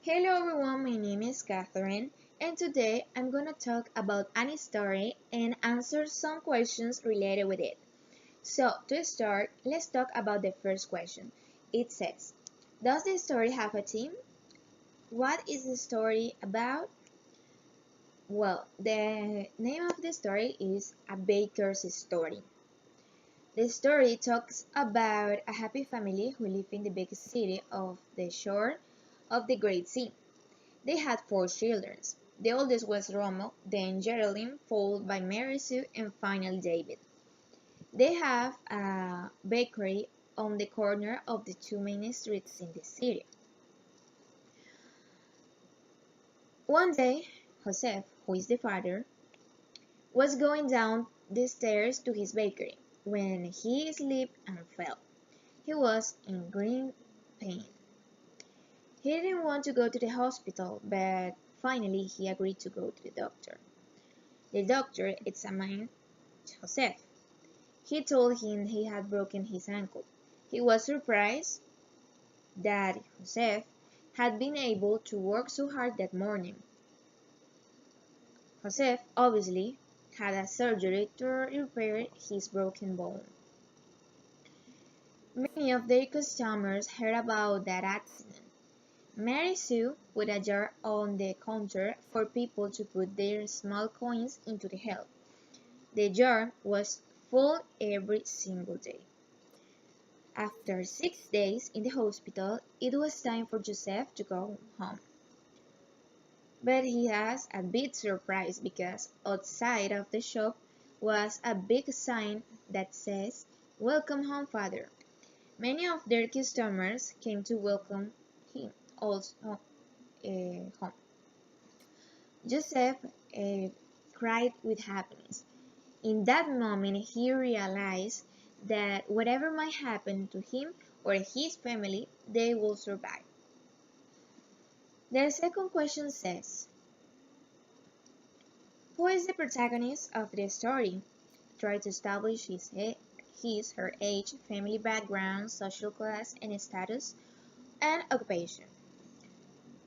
Hello everyone, my name is Katherin, and today I'm gonna talk about an story and answer some questions related with it. So, to start, let's talk about the first question. It says, does the story have a theme? What is the story about? Well, the name of the story is A Baker's Story. The story talks about a happy family who live in the big city of the shore of the Great Sea. They had four children. The oldest was Romo, then Geraldine, followed by Mary Sue, and finally David. They have a bakery on the corner of the two main streets in the city. One day, Joseph, who is the father, was going down the stairs to his bakery when he slipped and fell. He was in great pain. He didn't want to go to the hospital, but finally he agreed to go to the doctor. The doctor examined Joseph. He told him he had broken his ankle. He was surprised that Joseph had been able to work so hard that morning. Joseph obviously had a surgery to repair his broken bone. Many of their customers heard about that accident. Mary Sue put a jar on the counter for people to put their small coins into to help. The jar was full every single day. After 6 days in the hospital, it was time for Joseph to go home. But he has a big surprise because outside of the shop was a big sign that says, "Welcome home, Father." Many of their customers came to welcome him also home. Joseph uh, cried with happiness. In that moment, he realized that whatever might happen to him or his family, they will survive. The second question says, who is the protagonist of the story? Try to establish her age, family background, social class and status, and occupation.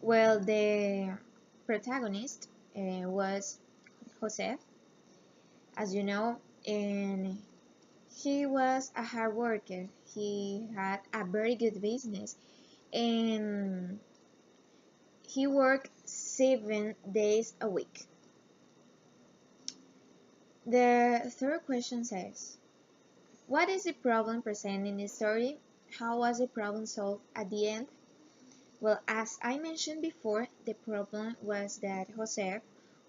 Well, the protagonist was Joseph, as you know, and he was a hard worker. He had a very good business and he worked 7 days a week. The third question says, what is the problem presented in the story? How was the problem solved at the end? Well, as I mentioned before, the problem was that Joseph,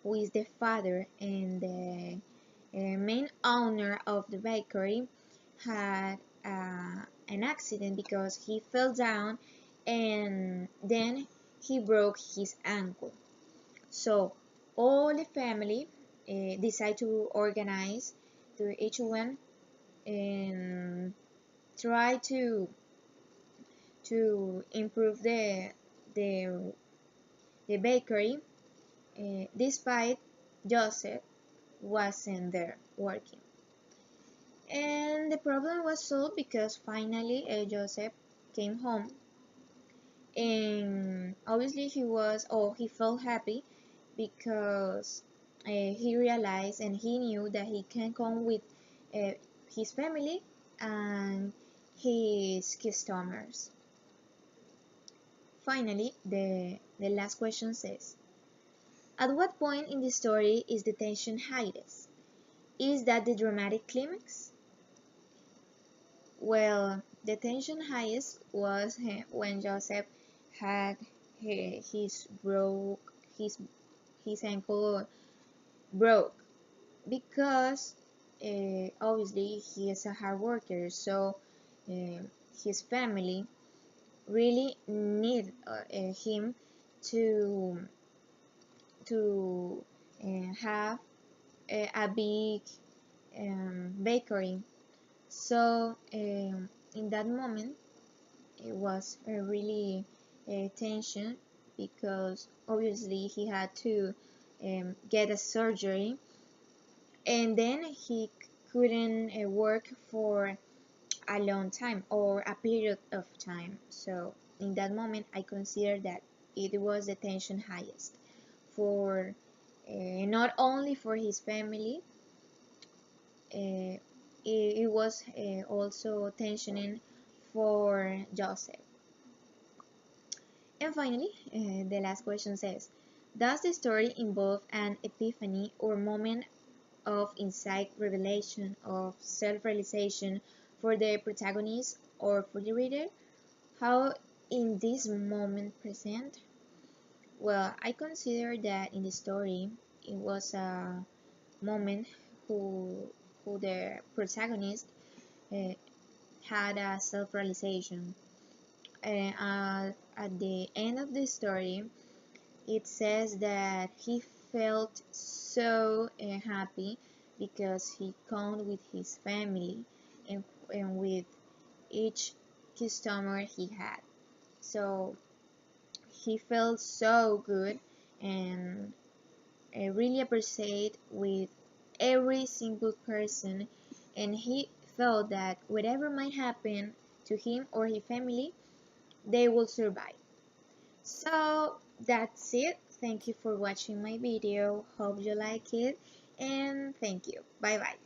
who is the father and the main owner of the bakery, had an accident because he fell down and then he broke his ankle. So all the family decided to organize to each one and try to improve the, the bakery despite Joseph wasn't there working. And the problem was solved because finally Joseph came home and obviously he felt happy because he realized and he knew that he can come with uh, his family and his customers. Finally, the last question says, at what point in the story is the tension highest? Is that the dramatic climax? Well, the tension highest was when Joseph had his broke his ankle broke because obviously he is a hard worker, so uh, his family really need him to have a big bakery. So in that moment, it was a really tension because obviously he had to get a surgery and then he couldn't work for a long time or a period of time. So in that moment, I consider that it was the tension highest for not only for his family, it was also tensioning for Joseph. And finally, the last question says, does the story involve an epiphany or moment of insight, revelation, of self-realization for the protagonist or for the reader? How in this moment present? Well, I consider that in the story it was a moment who who the protagonist uh, had a self-realization. At the end of the story, it says that he felt so happy because he conned with his family and with each customer he had. So he felt so good and really appreciate with every single person, and he felt that whatever might happen to him or his family, they will survive. So that's it. Thank you for watching my video. Hope you like it, and thank you. Bye bye.